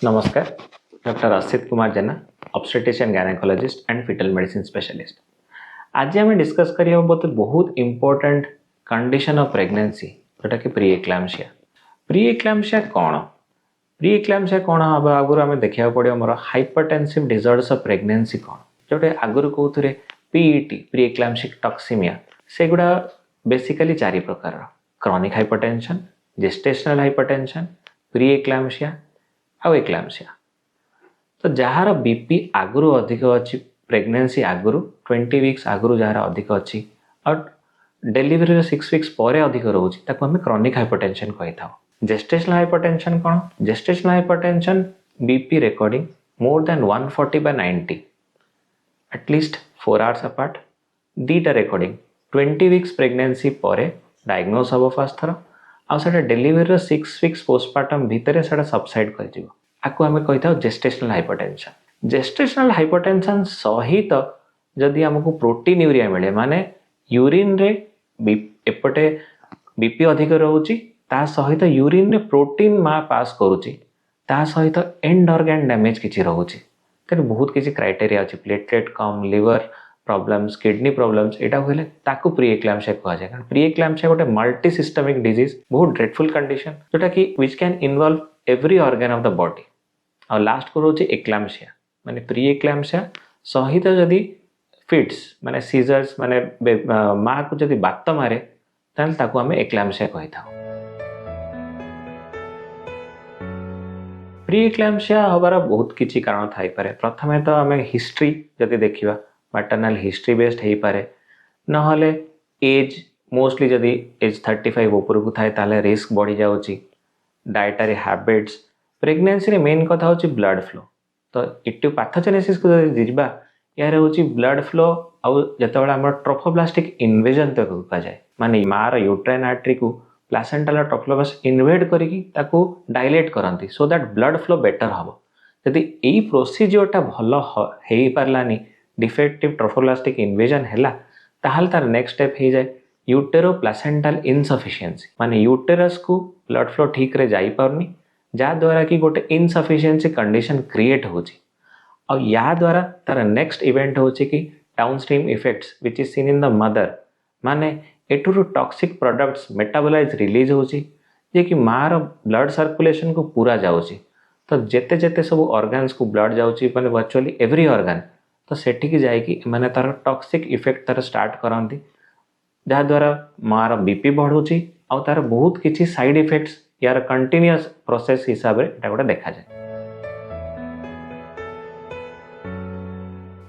नमस्कार, doctor Asit Kumar Jena, obstetrician gynaecologist and foetal medicine specialist. आज आम डिस्कस करिया बहुत इंपोर्टेंट कंडीशन ऑफ प्रेगनेंसी जोटा कि प्री एक्लाम्सिया। प्री एक्लाम्सिया कौन? प्री एक्लाम्सिया कौन हम आगुरी आम देखा पड़ो मोर हाइपरटेंसिव डिसऑर्डर्स ऑफ प्रेगनेंसी कौन जोटे आगुरी कहते पीईटी प्री एक्लाम्सिक टॉक्सिमिया से गुड़ा बेसिकली चारि प्रकार chronic hypertension, gestational hypertension, preeclampsia आउ एक्लाम्सिया। तो जार बीपी आगुरी अधिक अच्छी प्रेगनेंसी आगुरी 20 वीक्स आगुरी जार अधिक अच्छी और डेलीवरी 6 वीक्स पर अधिक रोचे ताको हमें क्रॉनिक हाइपरटेंशन कही था। जेस्टेशनल हाइपरटेंशन कौन? Gestational hypertension BP recording more than 140/90 at least 4 hours apart दीटा रिकॉर्डिंग 20 वीक्स प्रेगनेंसी पर डायग्नोस हम फास्ट थर आउ डेलीवरी 6 वीक्स पोस्टमार्टम भितर से सबसाइड कर आको आम कही था जेस्टेशनल हाइपरटेंशन। जेस्टेशनल हाइपरटेंशन सहित जदि आमको प्रोटीन यूरिया मिले माने यूरिन रे एपटे बीपी अधिक रोचे ता सहित यूरिन रे प्रोटीन मा पास करुची ता सहित एंड ऑर्गन डैमेज किछि रोचे तेरे बहुत किछि क्राइटेरिया अछि प्लेटलेट कम, लिवर प्रॉब्लम्स, किडनी प्रॉब्लम्स एटा होले ताकू प्री एक्लाम्सिया कहा जाय। कारण प्री एक्लाम्सिया गोटे मल्टी सिस्टमिक डिजीज बहुत ड्रेडफुल कंडीशन जोटा कि which can involve every organ of the body. और लास्ट को रोचे एक्लाम्सिया माने प्री एक्लाम्सिया सहित जदि फिट्स माने सीजर्स माने माँ को जदि बात मारे ताल ताकू हमें एक्लाम्सिया कही था। प्री एक्लाम्सिया हबार बहुत किछि कारण थाई पारे। प्रथमे तो हमें हिस्ट्री जदि देखिबा मैटरनल हिस्ट्री बेस्ड हेई पारे नहले एज मोस्टली जदि एज 35 ऊपर को थाए ताले रिस्क बढ़ी जाउची। डायटरी हैबिट्स प्रेगनेंसी रे मेन कथा होची ब्लड फ्लो। तो इटियोपैथोजेनेसिस को जदि जिबा यार होची ब्लड फ्लो आउ जतबेला हमर ट्रोफोब्लास्टिक इन्वेजन तक कहा जाए माने मार यूट्राइन आर्टरी को प्लासेंटाला ट्रोफोब्लास्ट इन्वेड करिकी ताको डायलेट करंती so that blood flow better हबो। जदि एई प्रोसीजरटा भलो हेई पारलानी डिफेक्टिव ट्रोफोब्लास्टिक इन्वेजन हैला ताहल तार नेक्स्ट स्टेप हे जाए यूटेरो प्लासेंटाल इनसफिशिएंसी माने यूटेरस को ब्लड फ्लो ठीक रे जाई पारनी जा द्वारा कि गोटे इनसफिशिएंसी कंडीशन क्रिएट होची और या द्वारा तार नेक्स्ट इवेंट होची कि downstream effects which is seen in the mother माने एटुरु टॉक्सिक प्रोडक्ट्स मेटाबोलाइज रिलीज होची जे कि मार ब्लड सर्कुलेशन को पूरा जाउची। तो जेते जेते सब ऑर्गन्स को ब्लड जाउची माने वर्चुअली एवरी ऑर्गन तो सेठी जाइकी माने तार टॉक्सिक इफेक्ट तार स्टार्ट करंती जहा द्वारा मार बीपी बढ़ुची और तार बहुत किछि साइड इफेक्ट्स यार कंटिन्यूअस प्रोसेस हिसाब रे एटा गोटे देखा जाए।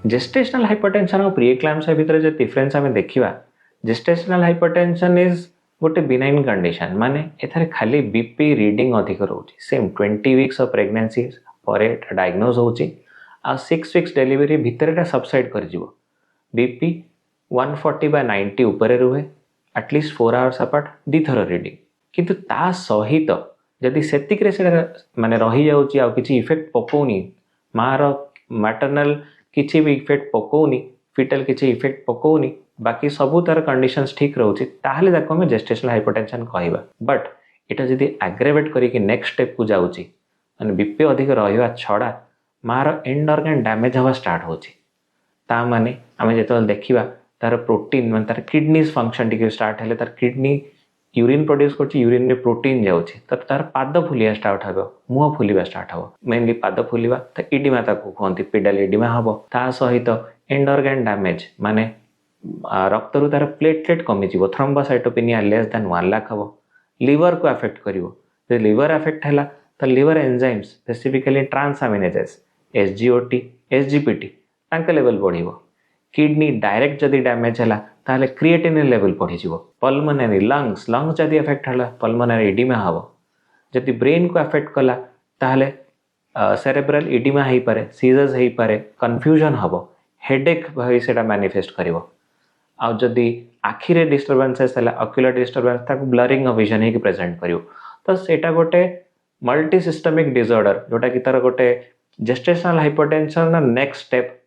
जेस्टेशनल हाइपरटेंशन और प्री एक्लाम्सिया भितर जे डिफरेंस हमें देखिबा जेस्टेशनल हाइपरटेंशन इज गोटे बिनाइन कंडीशन माने एथारे खाली बीपी रीडिंग अधिक रहउची सेम 20 वीक्स ऑफ प्रेगनेंसी पर डायग्नोज होची आ 6 वीक्स डेलीवरी भितर एटा सबसाइड कर जिवो। बीपी 140/90 ऊपर रुहे एटलिस्ट 4 आवर्स अपार्ट दी थर रीडिंग किंतु ता सहित जदि सेतिक रे से माने रही जाउची आ किछि इफेक्ट पकोनी मार मैटरनल किछि भी इफेक्ट पकोनी फिटल किछि इफेक्ट पकोनी बाकी सबू तार कंडीशंस ठीक रहउची ताहले ताको हम जेस्टेशनल हाइपरटेंशन कहबा। बट एटा जदि एग्रेवेट करी कि नेक्स्ट स्टेप को जाउची माने बीपी अधिक रहिबा छडा मार एंड ऑर्गन डैमेज हवा स्टार्ट होची ता माने आमे जेतो देखिबा तार प्रोटीन माने तार किडनीज फंक्शन टिके स्टार्ट हेले तार किडनी यूरिन प्रोड्यूस करची यूरिन रे प्रोटीन जाउची तो तार पाद फुलिया स्टार्ट हबो मुह फुलिबा स्टार्ट हबो मेनली पाद फुलिबा तो इडिमा ताको कहंती पेडल इडिमा हबो ता सहित एंड ऑर्गन डैमेज माने रक्त रु तार प्लेटलेट कमी जीवो थ्रोम्बोसाइटोपेनिया लेस देन 1 लाख हबो लिवर को अफेक्ट करिवो जे लिवर अफेक्ट हैला तो liver enzymes specifically transaminases SGOT SGPT तांका लेवल बढ़िवो। किडनी डायरेक्ट जदि डैमेज हैला ताहले क्रिएटिनिन लेवल बढ़ी जीवो। पल्मोनरी लंग्स जदि अफेक्ट हैला पल्मोनरी एडिमा हबो। जदि ब्रेन को अफेक्ट कला ताहले सेरेब्रल एडिमा हेई पारे सीजर्स हेई पारे कंफ्यूजन हबो हेडेक भई सेटा मैनिफेस्ट करिवो। आ जदि आखि रे डिस्टरबेंसेस हैला ऑक्यूलर डिस्टरबेंस ताको ब्लरिंग ऑफ विजन हेकी प्रेजेंट करिवो। तो सेटा गोटे मल्टी सिस्टमिक डिसऑर्डर जोटा कि तार गोटे gestational hypertension next step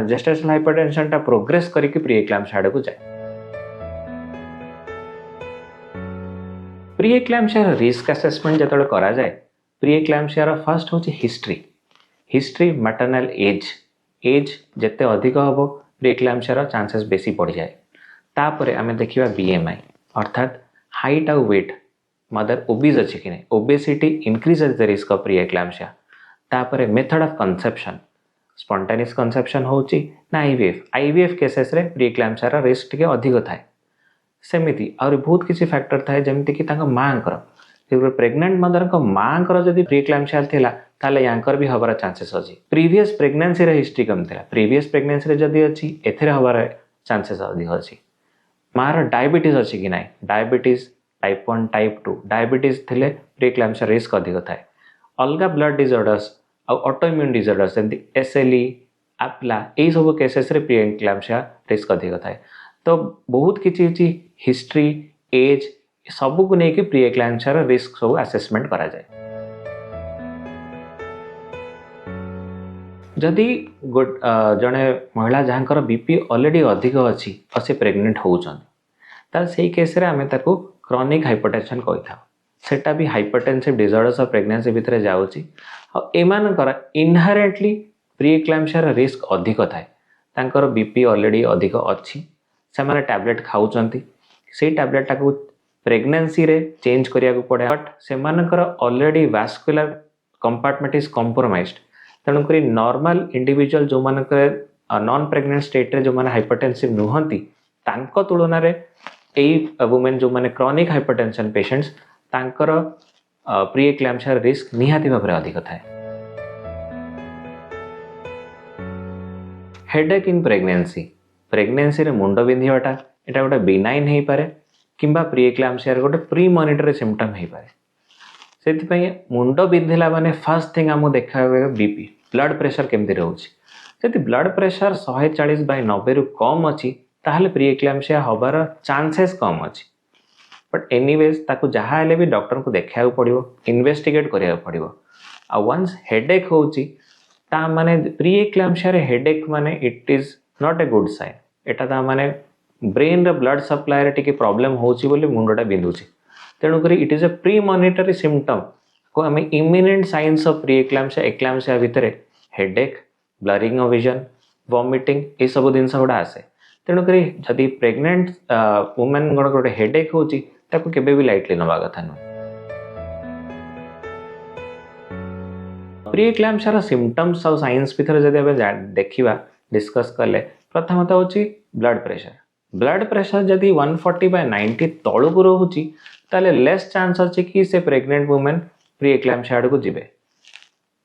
gestational hypertension टा प्रोग्रेस करिक प्री एक्लाम्सिया आड़ को जाए। प्री एक्लाम्सिया रिस्क असेसमेंट जतबे करा जाए प्रीएक्लाम्सिया फर्स्ट हूँ हिस्ट्री मैटरनल एज जिते अधिक हम प्रीएक्लाम्सिया चांसेस बेसी बढ़ जाए। तापर आम देखा बीएमआई अर्थात हाइट आउ वेट मदर ओबीज अच्छी कि नहीं obesity increase the risk of preeclampsia. तापर method of conception spontaneous conception होची ना आईवीएफ केसेस रे प्रीएक्लाम्सिया रिस्क टिके अधिक थाए। सेमिति और बहुत किसी फैक्टर थाए जमिति कि तांको मांकर प्रेग्नेंट मदर को मांकर जदि प्रीएक्लाम्सिया थिला ताले यांकर भी हबार चांसेस अछि। प्रीवियस प्रेगनेंसी रे हिस्ट्री कम थिला प्रीवियस प्रेगनेंसी रे जदि अछि एथिरे हबार चांसेस अधिक अछि। मार डायबिटीज अच्छी कि ना डायबिटीज टाइप 1 टाइप 2 डायबिटीज थिले प्रीएक्लाम्सिया रिस्क अधिक थाए। अलग ब्लड डिजॉर्डर्स और ऑटोइम्यून डिजॉर्डर्स जमी एसएलई एप्ला यही सब केसेस रे प्रीएक्लाम्सिया रिस्क अधिक थाए। तो बहुत किसी हिस्ट्री एज सबू को लेकिन प्रीएक्लाम्सिया रिस्क सब आसेसमेंट करा जाए। जदि जड़े महिला जहाँकर बीपी ऑलरेडी अधिक अच्छी और से प्रेग्नेंट होता से केस रे आमे ताको क्रॉनिक हाइपरटेंशन कही था सेटा भी हाइपरटेंसिव डिजॉर्डर्स ऑफ प्रेगनेंसी भितर जाउची और एमानकर इनहेरेंटली प्रीएक्लाम्सिया रिस्क अधिक थाए। तांकर बीपी ऑलरेडी अधिक अच्छी से माने टैबलेट खाउचंती से टैबलेट टाको प्रेगनेंसी रे चेंज करिया को पड़े बट से मानकर already vascular compartment is compromised. तेणुक नॉर्मल इंडिविजुअल जो मानकर नॉन प्रेग्नेंट स्टेट रे जो माने हाइपरटेंसिव नुहंती तांको तुलना रे एई वुमेन जो माने क्रॉनिक हाइपरटेंशन पेशेंट्स तांकर प्रीएक्लाम्सिया रिस्क निहाती भाव में अधिक थाए। हेडेक इन प्रेगनेंसी रे मुंड बिंधिबाटा एटा गोटे बिनाइन हो पारे किंबा प्रीएक्लाम्सिया गोटे प्री मॉनिटरी सिम्पटम हो पारे। से मुंड बिंधिला माने फर्स्ट थिंग आमको देखा बीपी ब्लड प्रेशर केमती रोचे जदि ब्लड प्रेशर 140/90 रु कम अच्छी ताहले प्रीएक्लाम्सिया हबार चांसेस कम अच्छी। बट एनीवेज ताकू जहाँ हेले भी डॉक्टर को देखा पड़ो इन्वेस्टिगेट करिया पड़ो। आ वंस हेडेक होची ता माने प्रीएक्लाम्सिया रे हेडेक माने it is not a good sign. एटा ता माने ब्रेन रे ब्लड सप्लाई रे टिके प्रॉब्लम होची बोली मुंडटा बिंधुची। तेणुक it is a premonitory symptom को आम imminent signs of preeclampsia eclampsia भितर headache blurring of vision vomiting ये सब जिनस गुड़ा आसे। तेणुक जदि प्रेग्नेंट वुमेन गोटे हेडेक होची ताको केबे भी लाइटली नवा कथा नुह। प्रीएक्लाम्सिया सिम्पटम्स और साइंस भितर जदि देखा डिस्कस कले प्रथमत होची ब्लड प्रेशर जदि 140/90 तलू रोचे ताले लेस चांस अच्छे कि से प्रेग्नेंट वुमेन प्रीएक्लाम्सिया आड़ को जीवे।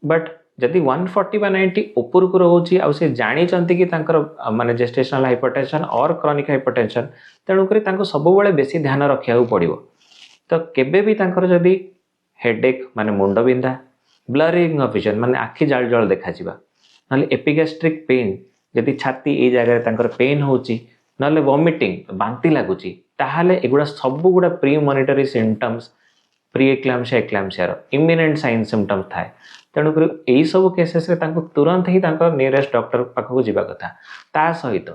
बट जदि 140/90 ऊपर को रोचे आ से जानी कि माने जेस्टेशनल हाइपरटेंशन और क्रॉनिक हाइपरटेंशन तेणुक सब बेसी ध्यान रखा पड़ो। तो केबे भी जदि हेडेक माने मुंड बिंधा ब्लरिंग ऑफ विजन माने आखि जाल जाल देखा ना एपिगैस्ट्रिक पेन जदि छाती ए जगह पेन होची ना वॉमिटिंग बांती लगुच ताहले एगुड़ा सब गुड़ा premonitory symptoms preeclampsia eclampsia imminent sign symptoms थाए। तेणुक यही सब केसेस रे तुरंत ही नियरेस्ट डॉक्टर पाखक जावा कथा। ता सहित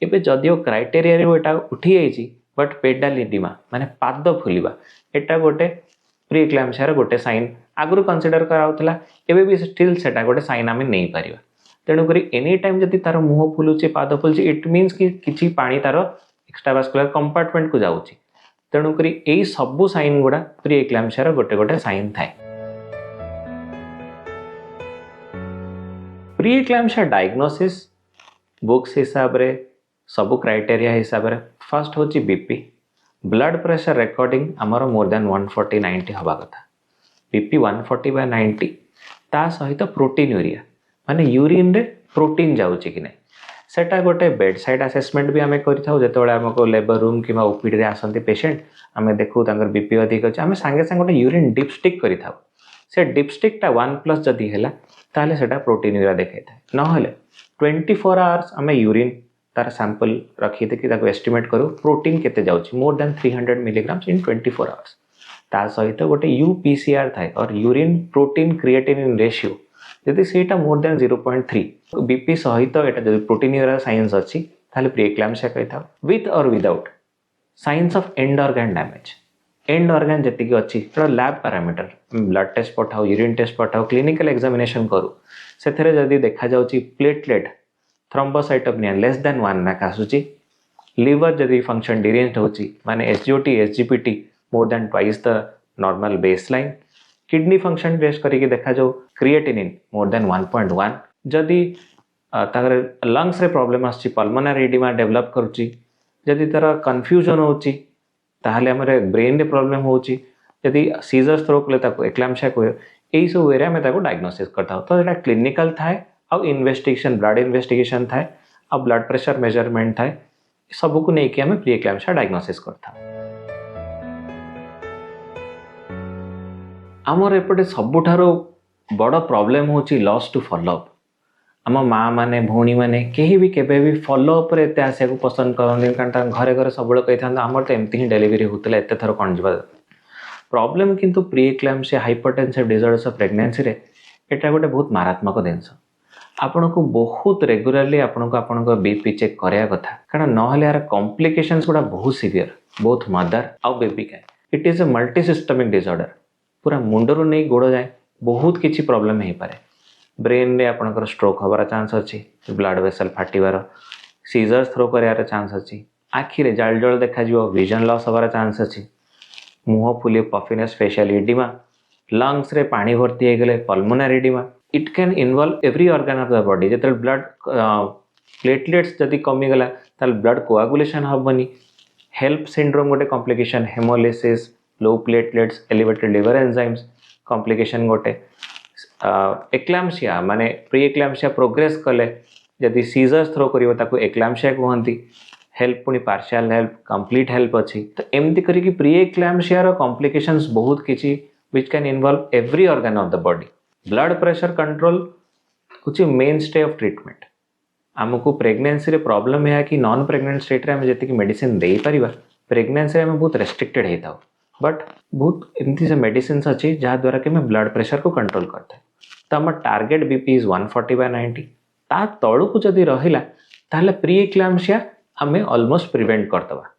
एबे जदिओ क्राइटेरिया रे एटा उठी जाइछि बट पेडाल इडिमा माने पाद फुलिबा एटा गोटे प्रीएक्लाम्सिया गोटे साइन आगु कंसीडर कराउतला एबे भी स्टिल सेटा गोटे साइन आमे नै परिबा। तेणुक एनी टाइम जदि तार मुह फुलुचे पाद फुलुचे इट मीन्स कि किछि पानी तार एक्स्ट्रावास्कुलर कंपार्टमेंट को जाउची। तेणुक यही सबू साइन गुड़ा प्रीएक्लाम्सिया गोटे गोटे साइन थाए। प्रीएक्लाम्सिया डायग्नोसिस बुक्स हिसाब रे सबू क्राइटेरिया हिसाब रे फर्स्ट होची बीपी ब्लड प्रेशर रेकॉर्डिंग आमर मोर देन 140/90 हवा कथा। बीपी 140/90 ता सहित प्रोटीनूरिया माने यूरिन रे प्रोटीन जाउची कि नै सेटा गोटे बेड साइड असेसमेंट भी आम करमको लेबर रूम कि ओपीडी रे आसती पेशेंट आम देखू बीपी अधिक अच्छे आम सांगे सांगे गोटे यूरिन डिपस्टिक कर से डिपस्टिकटा 1+ जदि है ताहले सेटा प्रोटीनूरिया देखा था ना 24 आवर्स आम यूरिन तार सैंपल रखी एस्टिमेट करूँ प्रोटीन केते जाउची मोर देन 300 मिलीग्राम्स इन 24 आवर्स। ता सहित गोटे यूपीसीआर थाए और यूरिन प्रोटीन क्रिएटिनिन रेशियो यदि सेटा मोर देन 0.3 बीपी सहित एटा जदि प्रोटीनूरिया साइंस अच्छी ताहले प्रीएक्लाम्सिया कही था विथ और without signs of end organ damage end organ जी अच्छी लैब पैरामीटर ब्लड टेस्ट पठाओ यूरिन टेस्ट पठाओ क्लिनिकल एग्जामिनेशन करूँ से जदि देखा जाउची platelet thrombocytopenia less than 1 lakh आसूची लिवर जदि फंक्शन डिरेंज्ड होची माने SGOT SGPT more than twice the normal baseline kidney function test करके देखा जाओ क्रिएटिनिन मोर देन 1.1 जदि ताकर लंग्स रे प्रॉब्लम आछि पल्मोनरी एडिमा डेवलप करूची जदि तार कंफ्यूजन होची ताहले हमरे ब्रेन रे प्रॉब्लम होची जदि सीजर स्ट्रोक ले ताको एक्लाम्सिया को एई सब एरिया में ताको डायग्नोसिस करता हो तो एटा क्लिनिकल थाए और इन्वेस्टिगेशन ब्लड इन्वेस्टिगेशन थाए और ब्लड प्रेशर मेजरमेंट थाए सब को लेकिन आम प्री एक्लाम्सिया डायग्नोसिस करता आमर एपटे सबुठारो बड़ प्रॉब्लम होची लॉस टू फॉलोअप आम माँ माने भौणी माने कहीं भी केबे भी फॉलोअप रे एते आसिया को पसंद करन कारण घरे घरे सबुले कही था आमर तो एमती ही डेलीवरी होतले एते थर कौन जीवा प्रॉब्लम किंतु preeclampsia hypertensive disorders of pregnancy रे एटा गोटे बहुत मारात्मक जिनस आपण को बहुत रेगुलरली आपण को बीपी चेक कराया कथा कारण नहले यार कॉम्प्लिकेशंस गुड़ा बहुत सीवियर बोथ मदर आउ बेबी का it is a multi systemic disorder पूरा मुंडरू नहीं गोड़ जाए बहुत किसी प्रॉब्लम हो पारे ब्रेन रे आपणकर स्ट्रोक हबार चांस अच्छी ब्लड वेसल फाटिबार सीजर थ्रो करार चांस अच्छी आखिरे जाल जल देखा विजन लॉस हबार चांस अच्छी मुह फुली पफिनेस फेशियल एडिमा लंग्स रे पानी भर्ती हो गले pulmonary oedema it can involve every organ of the body जो ब्लड प्लेटलेट्स जदि कमीगला ताल ब्लड कोआगुलेशन हेनी हेल्प सिंड्रोम गोटे complication haemolysis low platelets elevated liver enzymes complication गोटे एक्लाम्सिया माने प्री एक्लाम्सिया प्रोग्रेस कले जदि सीजर्स थ्रो करिवो ताको एक्लाम्सिया कहती हेल्प पुणी पार्शियल हेल्प कंप्लीट हेल्प अच्छी तो एमती करिकी प्री एक्लाम्सिया रो कॉम्प्लिकेशंस बहुत किछि which can involve every organ of the body blood pressure control कुछ मेन स्टे ऑफ ट्रीटमेंट आमको प्रेगनेंसी रे प्रॉब्लम है कि नॉन प्रेग्नेंट स्टेट रे हम जति मेडिसिन दे परिबा प्रेगनेंसी रे हम बहुत रेस्ट्रिक्टेड हेता बट बहुत एमती से मेडिसिन अच्छी जहाँ द्वारा कि मैं ब्लड प्रेशर को कंट्रोल करते तो आम टार्गेट बीपी इज 140/90 ता तलू को जदि रहिला ताहले प्री एक्लाम्सिया आमे ऑलमोस्ट प्रिवेंट करदबा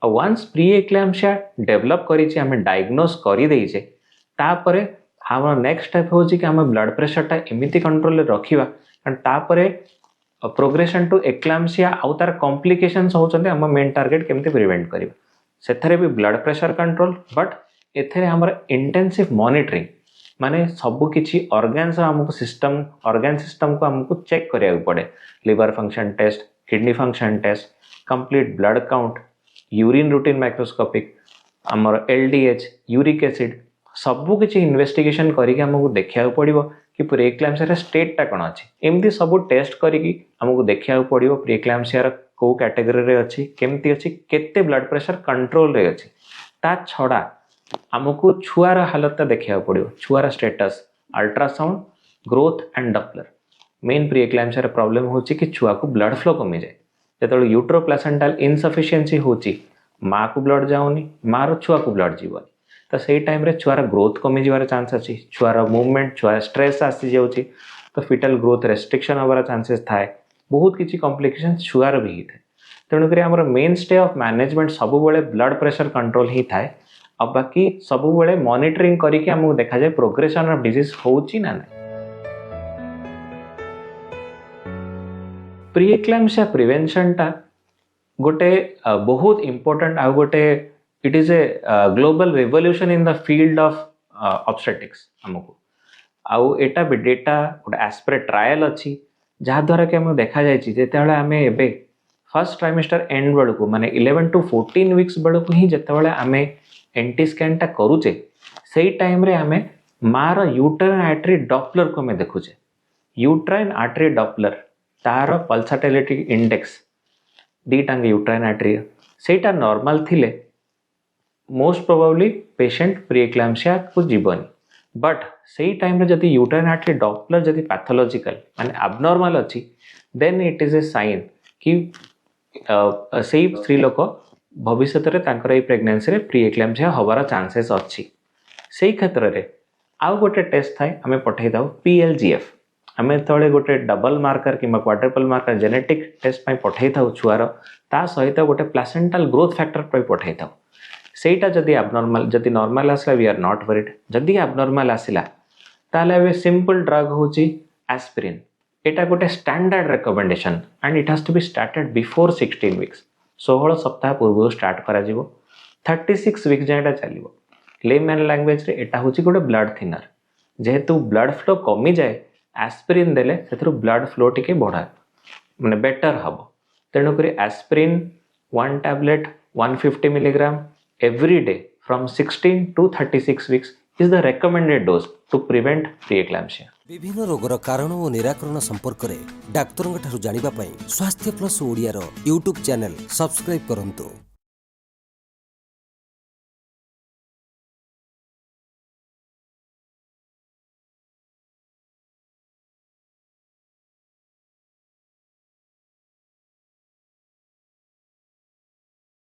और वंस प्री एक्लाम्सिया डेवलप करिछि आमे डायग्नोस करि देइछे तापरे आम नेक्स्ट स्टेप हो कि आम ब्लड प्रेशरटा एमती कंट्रोल रखा कारण तापरे प्रोग्रेशन टू एक्लाम्सिया आउ तार कॉम्प्लिकेशंस होचंदे आम मेन टार्गेट केमती प्रिवेंट करिबा सेथरे भी ब्लड प्रेशर कंट्रोल बट एथरे हमर इंटेंसिव मॉनिटरिंग माने सब किछि ऑर्गन्स हमको सिस्टम ऑर्गन सिस्टम को हमको चेक करिया पड़े liver function test kidney function test complete blood count urine routine microscopic हमर एलडीएच यूरिक एसिड सबू किसी इन्वेस्टिगेशन करके आमको देखा पड़ो कि प्री एक्लाम्सिया स्टेटा कौन अच्छी एमती सब टेस्ट करके आमको देखा पड़ो प्री एक्लाम्सिया को कैटेगरी रे अच्छी केमती अच्छी केते ब्लड प्रेशर कंट्रोल रे अच्छी ता छड़ा आमको छुआर हालत देखा पड़ो छुआर status ultrasound growth and Doppler main preeclampsia problem होची कि छुआ को ब्लड फ्लो कमी जाए जो यूट्रो प्लासेंटाल इनसफिशिएंसी होची माँ को ब्लड जाऊनी माँ रो छुआ को ब्लड जीवनी तो सही टाइम रे छुआर ग्रोथ कमी जीवार चांस अच्छी छुआर मूवमेंट छुआर स्ट्रेस आसी जाउची तो फिटल ग्रोथ रेस्ट्रिक्शन हबार चांसेस थाए बहुत किसी कॉम्प्लिकेशन छुआर भी होता है तेणुक आमर मेन स्टे ऑफ मैनेजमेंट सबुबले ब्लड प्रेशर कंट्रोल ही थाए अब बाकी सबुबले मॉनिटरिंग करके आमको देखा जाए प्रोग्रेशन ऑफ डिजीज होची ना नहीं प्री एक्लाम्सिया प्रिवेंशन टा गोटे बहुत इंपोर्टेंट आ गोटे it is a global revolution in the field of obstetrics हमको आउ एटा भी डेटा गोटे एस्पिरेट ट्रायल अच्छी जहाँ द्वारा कि हमें देखा जाए जिते आम ए फर्स्ट ट्राइमेस्टर एंड बेलू माने 11 to 14 वीक्स बेलू ही जिते आम एंटी स्कैन टा करुचे से टाइम रे आम मार यूट्राइन आर्टरी डॉपलर को हमें देखुचे यूट्राइन आर्टरी डॉपलर तार पल्साटिलिटी इंडेक्स दीटांग यूट्राइन आर्टरी सेटा नॉर्मल थिले most probably patient preeclampsia को जीवनी बट से टाइम रे जदि यूट्राइन आर्टरी डॉपलर जदि पैथोलॉजिकल माने एब्नॉर्मल अच्छी then it is a sign कि से स्त्री लोक भविष्य में प्रेगनेंसी रे प्री एक्लाम्सिया हबार चांसेस अच्छी से क्षेत्र में आउ गोटे टेस्ट थाए आम पठे था PLGF आम तले गोटे डबल मार्कर कि क्वाड्रपल मार्कर जेनेटिक टेस्ट पठे था छुआर ता सहित गोटे प्लासेंटाल ग्रोथ फैक्टर पठे था ସେଇଟା ଯଦି abnormal ଯଦି normal ଆସିଲା we are not worried ଯଦି abnormal ଆସିଲା ତାହେଲେ ଏବେ simple drug ହେଉଛି aspirin ଏଟା ଗୋଟେ standard recommendation and it has to be started before 16 weeks 16 ସପ୍ତାହ ପୂର୍ବରୁ ଷ୍ଟାର୍ଟ କରାଯିବ 36 weeks ଯାଏ ଏଟା ଚାଲିବ layman language ରେ ଏଟା ହେଉଛି ଗୋଟେ blood thinner ଯେହେତୁ blood flow କମିଯାଏ aspirin ଦେଲେ ସେଥିରୁ blood flow ଟିକେ ବଢ଼ାଏ ମାନେ better ହବ ତେଣୁକରି aspirin 1 tablet 150 milligram every day from 16 to 36 weeks is the recommended dose to prevent preeclampsia. विभिन्न रोगर कारण और निराकरण संपर्क में डाक्तरों ठारू जानिबा पई स्वास्थ्य plus Odia YouTube channel subscribe करंतु।